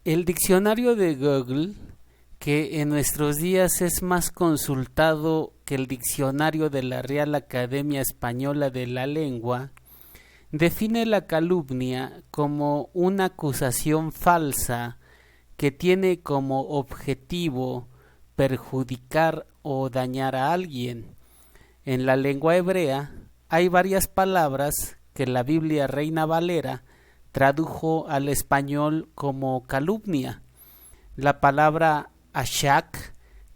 El diccionario de Google, que en nuestros días es más consultado que el diccionario de la Real Academia Española de la Lengua, define la calumnia como una acusación falsa que tiene como objetivo perjudicar o dañar a alguien. En la lengua hebrea hay varias palabras que la Biblia Reina Valera tradujo al español como calumnia. La palabra ashak,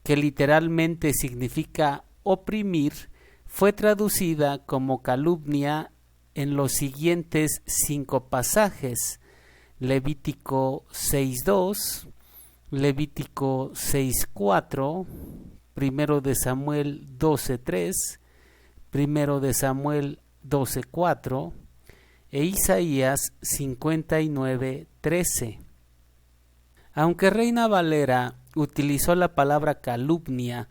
que literalmente significa oprimir, fue traducida como calumnia en los siguientes 5 pasajes: Levítico 6:2, Levítico 6:4, Primero de Samuel 12:3, Primero de Samuel 12:4 e Isaías 59:13. Aunque Reina Valera utilizó la palabra calumnia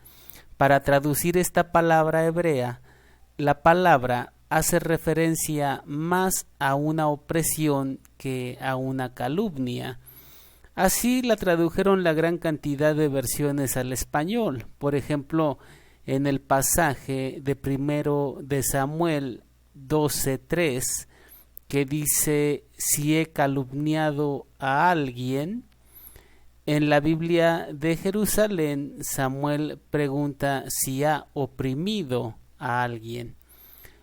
para traducir esta palabra hebrea, la palabra hace referencia más a una opresión que a una calumnia. Así la tradujeron la gran cantidad de versiones al español. Por ejemplo, en el pasaje de Primero de Samuel 12:3, que dice: si he calumniado a alguien, en la Biblia de Jerusalén Samuel pregunta si ha oprimido a alguien.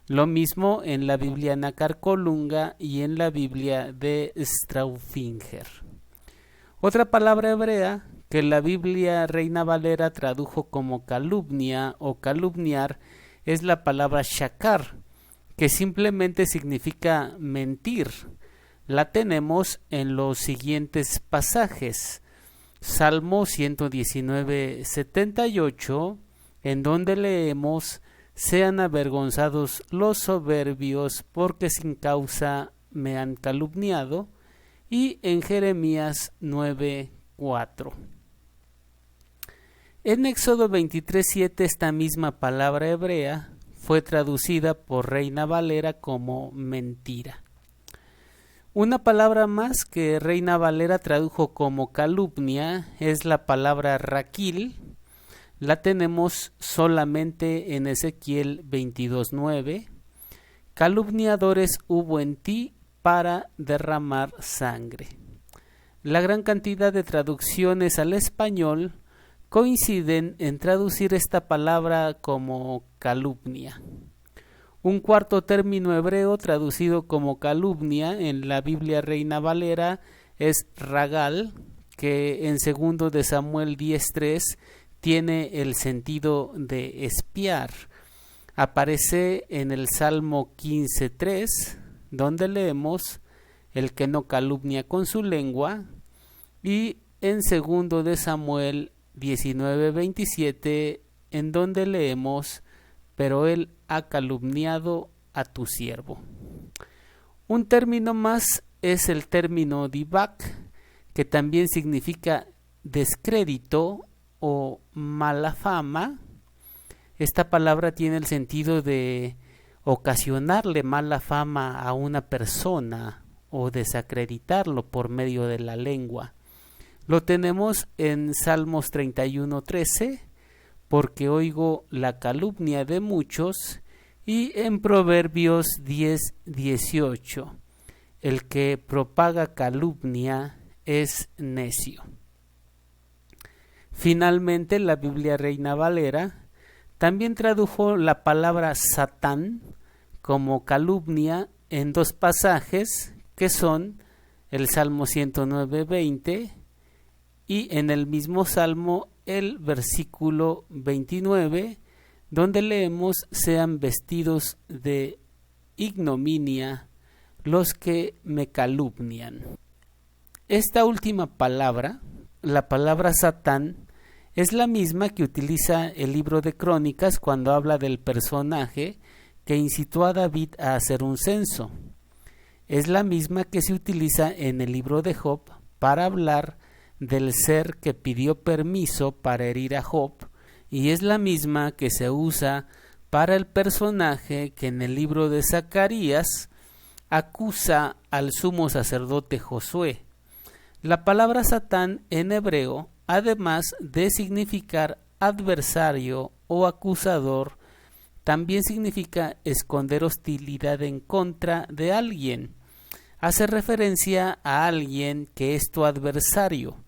Lo mismo en la Biblia Nácar Colunga y en la Biblia de Staufinger. Otra palabra hebrea que la Biblia Reina Valera tradujo como calumnia o calumniar es la palabra shakar, que simplemente significa mentir. La tenemos en los siguientes pasajes: Salmo 119:78, en donde leemos: sean avergonzados los soberbios, porque sin causa me han calumniado, y en Jeremías 9:4. En Éxodo 23:7 esta misma palabra hebrea fue traducida por Reina Valera como mentira. Una palabra más que Reina Valera tradujo como calumnia es la palabra raquil. La tenemos solamente en Ezequiel 22:9. Calumniadores hubo en ti para derramar sangre. La gran cantidad de traducciones al español coinciden en traducir esta palabra como calumnia. Un cuarto término hebreo traducido como calumnia en la Biblia Reina Valera es ragal, que en 2 de Samuel 10:3 tiene el sentido de espiar. Aparece en el Salmo 15:3, donde leemos: el que no calumnia con su lengua, y en 2 de Samuel 19:27, en donde leemos: pero él ha calumniado a tu siervo. Un término más es el término dibak, que también significa descrédito o mala fama. Esta palabra tiene el sentido de ocasionarle mala fama a una persona o desacreditarlo por medio de la lengua. Lo tenemos en Salmos 31:13, porque oigo la calumnia de muchos, y en Proverbios 10:18, el que propaga calumnia es necio. Finalmente, la Biblia Reina Valera también tradujo la palabra Satán como calumnia en 2 pasajes, que son el Salmo 109:20 y en el mismo Salmo el versículo 29, donde leemos: sean vestidos de ignominia los que me calumnian. Esta última palabra, la palabra Satán, es la misma que utiliza el libro de Crónicas cuando habla del personaje que incitó a David a hacer un censo. Es la misma que se utiliza en el libro de Job para hablar del ser que pidió permiso para herir a Job, y es la misma que se usa para el personaje que en el libro de Zacarías acusa al sumo sacerdote Josué. La palabra Satán en hebreo, además de significar adversario o acusador, también significa esconder hostilidad en contra de alguien. Hace referencia a alguien que es tu adversario,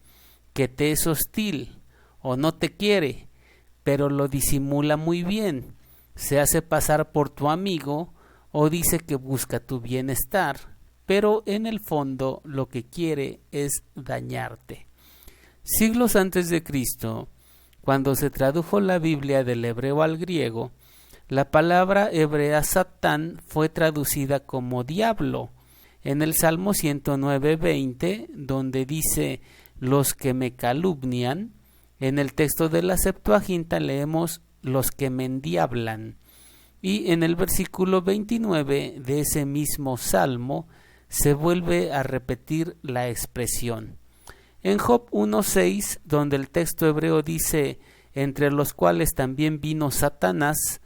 que te es hostil o no te quiere, pero lo disimula muy bien. Se hace pasar por tu amigo o dice que busca tu bienestar, pero en el fondo lo que quiere es dañarte. Siglos antes de Cristo, cuando se tradujo la Biblia del hebreo al griego, la palabra hebrea Satán fue traducida como diablo. En el Salmo 109:20, donde dice los que me calumnian, en el texto de la Septuaginta leemos los que me endiablan. Y en el versículo 29 de ese mismo Salmo se vuelve a repetir la expresión. En Job 1:6, donde el texto hebreo dice entre los cuales también vino Satanás,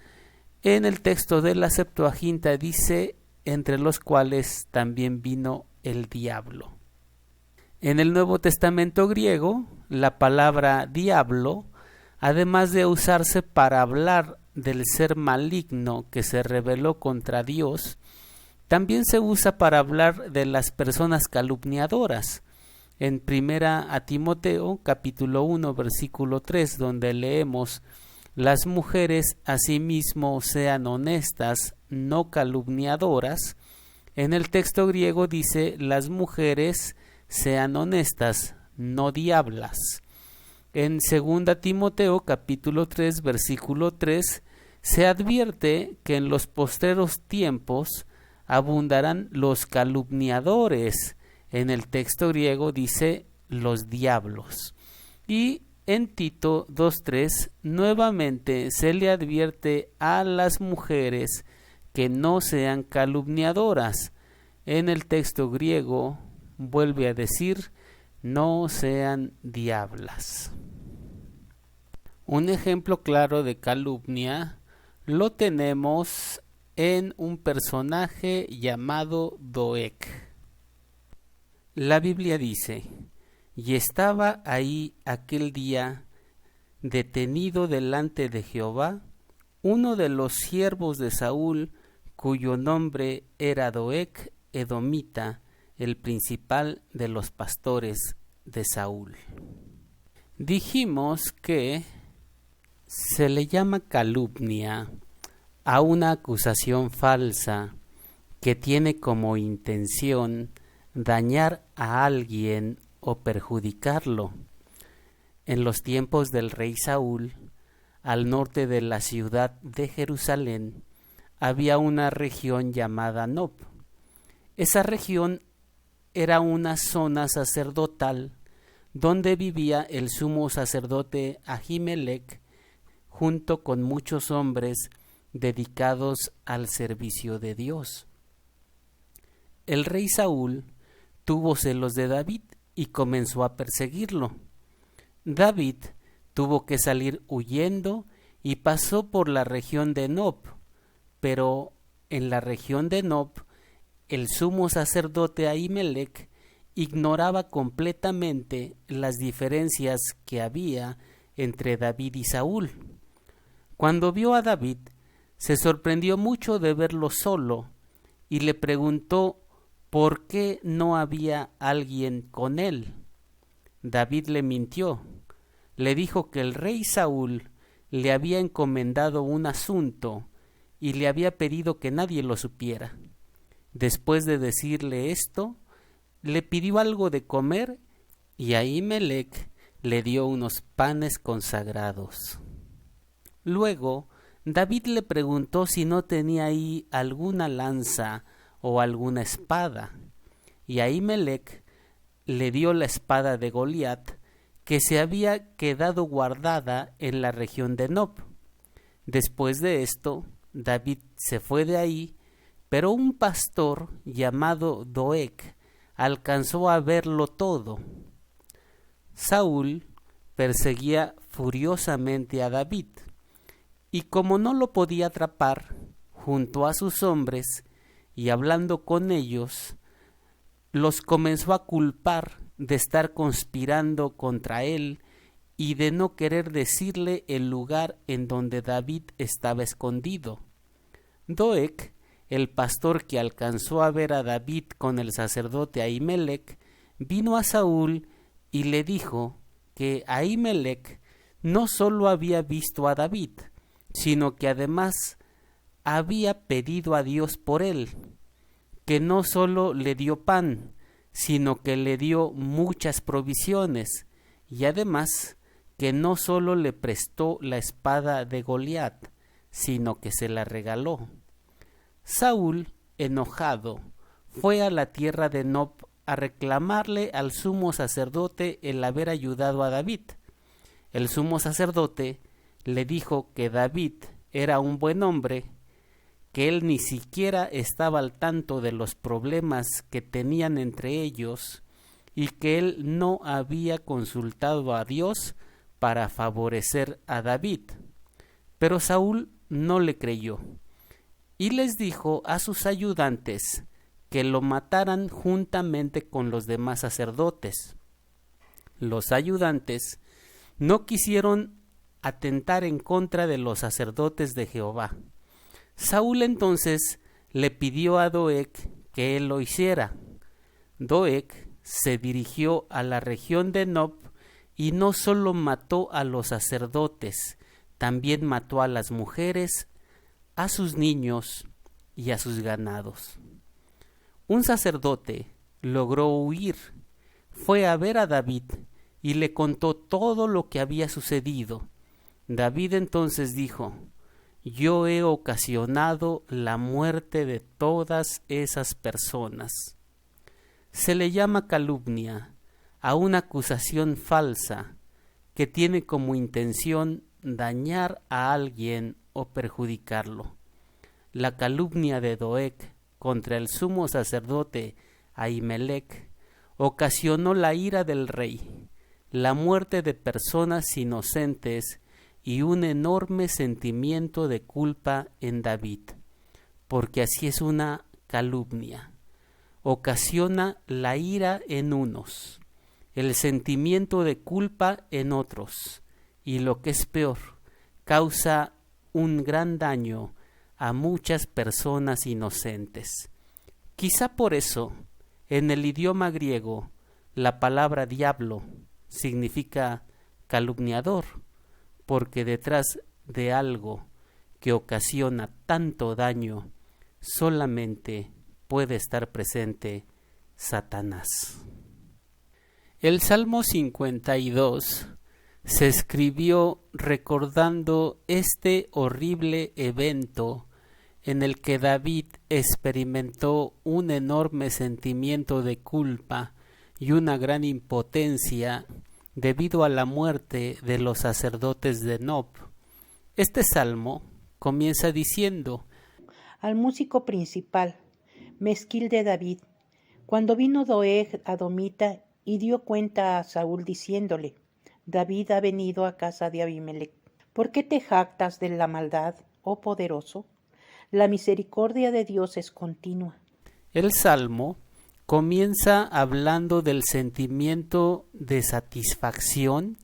en el texto de la Septuaginta dice entre los cuales también vino el diablo. En el Nuevo Testamento griego, la palabra diablo, además de usarse para hablar del ser maligno que se rebeló contra Dios, también se usa para hablar de las personas calumniadoras. En 1 Timoteo capítulo 1 versículo 3, donde leemos: las mujeres asimismo sean honestas, no calumniadoras. En el texto griego dice: las mujeres sean honestas, no diablas. En 2 Timoteo capítulo 3 versículo 3 se advierte que en los postreros tiempos abundarán los calumniadores. En el texto griego dice los diablos. Y en Tito 2:3 nuevamente se le advierte a las mujeres que no sean calumniadoras. En el texto griego vuelve a decir no sean diablas. Un ejemplo claro de calumnia lo tenemos en un personaje llamado Doeg. La Biblia dice: y estaba ahí aquel día detenido delante de Jehová uno de los siervos de Saúl, cuyo nombre era Doeg edomita, el principal de los pastores de Saúl. Dijimos que se le llama calumnia a una acusación falsa que tiene como intención dañar a alguien o perjudicarlo. En los tiempos del rey Saúl, al norte de la ciudad de Jerusalén, había una región llamada Nob. Esa región era una zona sacerdotal donde vivía el sumo sacerdote Ahimelech junto con muchos hombres dedicados al servicio de Dios. El rey Saúl tuvo celos de David y comenzó a perseguirlo. David tuvo que salir huyendo y pasó por la región de Nob, pero en la región de Nob el sumo sacerdote Ahimelech ignoraba completamente las diferencias que había entre David y Saúl. Cuando vio a David, se sorprendió mucho de verlo solo y le preguntó por qué no había alguien con él. David le mintió. Le dijo que el rey Saúl le había encomendado un asunto y le había pedido que nadie lo supiera. Después de decirle esto, le pidió algo de comer y Ahimelech le dio unos panes consagrados. Luego, David le preguntó si no tenía ahí alguna lanza o alguna espada, y Ahimelech le dio la espada de Goliat, que se había quedado guardada en la región de Nob. Después de esto, David se fue de ahí, pero un pastor llamado Doeg alcanzó a verlo todo. Saúl perseguía furiosamente a David, y como no lo podía atrapar, junto a sus hombres, y hablando con ellos, los comenzó a culpar de estar conspirando contra él y de no querer decirle el lugar en donde David estaba escondido. Doeg, el pastor que alcanzó a ver a David con el sacerdote Ahimelech, vino a Saúl y le dijo que Ahimelech no solo había visto a David, sino que además había pedido a Dios por él, que no solo le dio pan, sino que le dio muchas provisiones, y además que no solo le prestó la espada de Goliat, sino que se la regaló. Saúl, enojado, fue a la tierra de Nob a reclamarle al sumo sacerdote el haber ayudado a David. El sumo sacerdote le dijo que David era un buen hombre, que él ni siquiera estaba al tanto de los problemas que tenían entre ellos y que él no había consultado a Dios para favorecer a David. Pero Saúl no le creyó y les dijo a sus ayudantes que lo mataran juntamente con los demás sacerdotes. Los ayudantes no quisieron atentar en contra de los sacerdotes de Jehová. Saúl entonces le pidió a Doeg que él lo hiciera. Doeg se dirigió a la región de Nob y no solo mató a los sacerdotes, también mató a las mujeres, a sus niños y a sus ganados. Un sacerdote logró huir, fue a ver a David y le contó todo lo que había sucedido. David entonces dijo: yo he ocasionado la muerte de todas esas personas. Se le llama calumnia a una acusación falsa que tiene como intención dañar a alguien o perjudicarlo. La calumnia de Doeg contra el sumo sacerdote Ahimelech ocasionó la ira del rey, la muerte de personas inocentes y un enorme sentimiento de culpa en David, porque así es una calumnia. Ocasiona la ira en unos, el sentimiento de culpa en otros, y lo que es peor, causa un gran daño a muchas personas inocentes. Quizá por eso, en el idioma griego, la palabra diablo significa calumniador, porque detrás de algo que ocasiona tanto daño solamente puede estar presente Satanás. El Salmo 52 se escribió recordando este horrible evento en el que David experimentó un enorme sentimiento de culpa y una gran impotencia debido a la muerte de los sacerdotes de Nob. Este salmo comienza diciendo: al músico principal, mezquil de David, cuando vino Doeg a Domita y dio cuenta a Saúl diciéndole: David ha venido a casa de Abimelech. ¿Por qué te jactas de la maldad, oh poderoso? La misericordia de Dios es continua. El salmo comienza hablando del sentimiento de satisfacción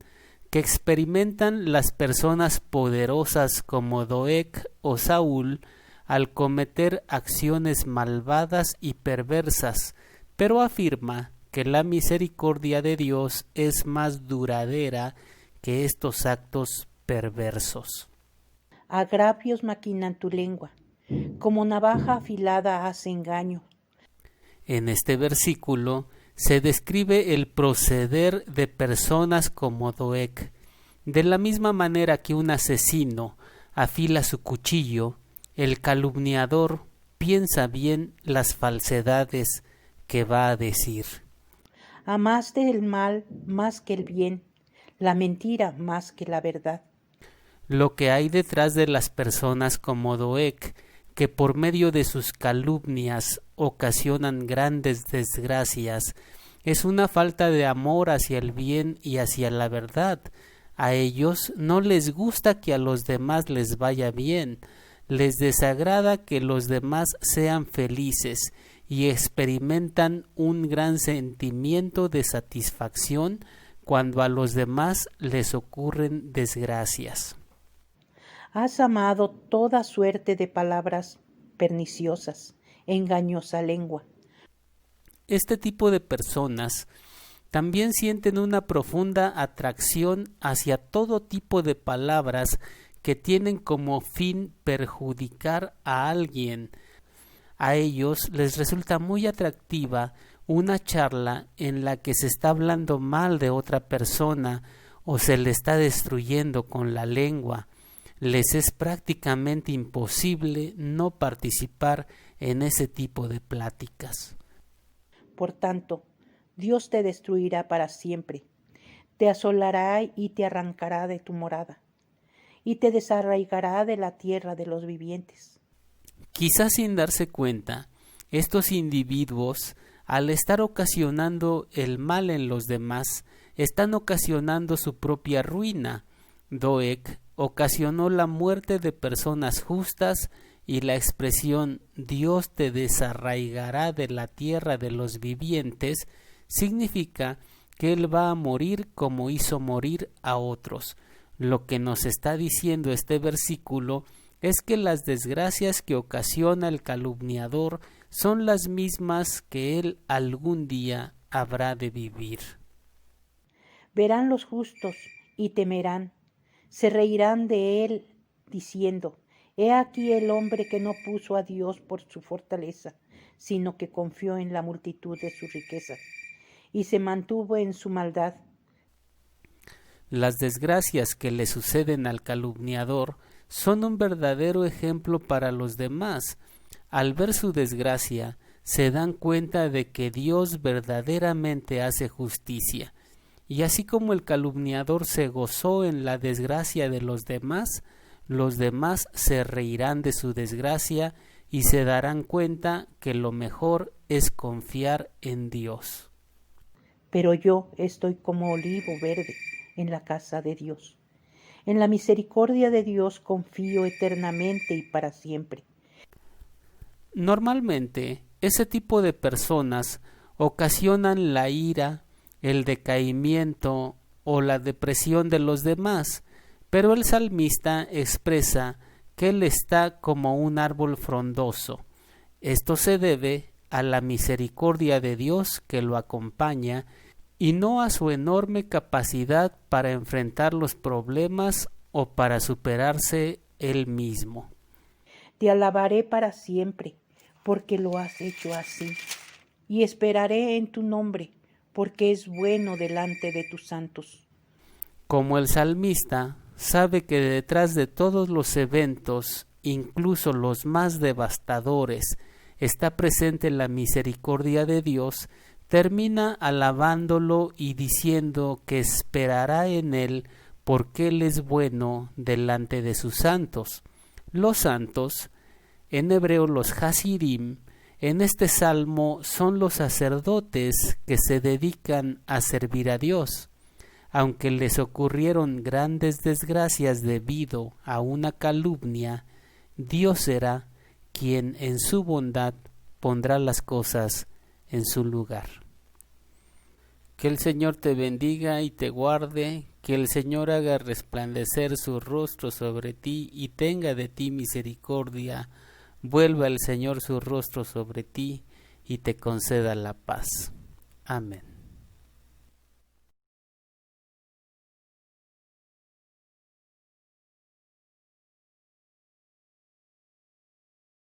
que experimentan las personas poderosas como Doeg o Saúl al cometer acciones malvadas y perversas, pero afirma que la misericordia de Dios es más duradera que estos actos perversos. Agravios maquinan tu lengua, como navaja afilada hace engaño. En este versículo se describe el proceder de personas como Doeg. De la misma manera que un asesino afila su cuchillo, el calumniador piensa bien las falsedades que va a decir. Amaste el mal más que el bien, la mentira más que la verdad. Lo que hay detrás de las personas como Doeg, que por medio de sus calumnias ocasionan grandes desgracias, es una falta de amor hacia el bien y hacia la verdad. A ellos no les gusta que a los demás les vaya bien, les desagrada que los demás sean felices y experimentan un gran sentimiento de satisfacción cuando a los demás les ocurren desgracias. Has amado toda suerte de palabras perniciosas, engañosa lengua. Este tipo de personas también sienten una profunda atracción hacia todo tipo de palabras que tienen como fin perjudicar a alguien. A ellos les resulta muy atractiva una charla en la que se está hablando mal de otra persona o se le está destruyendo con la lengua. Les es prácticamente imposible no participar en ese tipo de pláticas. Por tanto, Dios te destruirá para siempre, te asolará y te arrancará de tu morada, y te desarraigará de la tierra de los vivientes. Quizás sin darse cuenta, estos individuos, al estar ocasionando el mal en los demás, están ocasionando su propia ruina. Doeg ocasionó la muerte de personas justas y la expresión Dios te desarraigará de la tierra de los vivientes significa que él va a morir como hizo morir a otros. Lo que nos está diciendo este versículo es que las desgracias que ocasiona el calumniador son las mismas que él algún día habrá de vivir. Verán los justos y temerán, se reirán de él diciendo, he aquí el hombre que no puso a Dios por su fortaleza, sino que confió en la multitud de sus riquezas, y se mantuvo en su maldad. Las desgracias que le suceden al calumniador son un verdadero ejemplo para los demás. Al ver su desgracia, se dan cuenta de que Dios verdaderamente hace justicia. Y así como el calumniador se gozó en la desgracia de los demás se reirán de su desgracia y se darán cuenta que lo mejor es confiar en Dios. Pero yo estoy como olivo verde en la casa de Dios. En la misericordia de Dios confío eternamente y para siempre. Normalmente, ese tipo de personas ocasionan la ira, el decaimiento o la depresión de los demás, pero el salmista expresa que él está como un árbol frondoso. Esto se debe a la misericordia de Dios que lo acompaña y no a su enorme capacidad para enfrentar los problemas o para superarse él mismo. Te alabaré para siempre, porque lo has hecho así, y esperaré en tu nombre, porque es bueno delante de tus santos. Como el salmista sabe que detrás de todos los eventos, incluso los más devastadores, está presente la misericordia de Dios, termina alabándolo y diciendo que esperará en él porque él es bueno delante de sus santos. Los santos, en hebreo los Hasidim, en este salmo son los sacerdotes que se dedican a servir a Dios. Aunque les ocurrieron grandes desgracias debido a una calumnia, Dios será quien en su bondad pondrá las cosas en su lugar. Que el Señor te bendiga y te guarde, que el Señor haga resplandecer su rostro sobre ti y tenga de ti misericordia, vuelva el Señor su rostro sobre ti y te conceda la paz. Amén.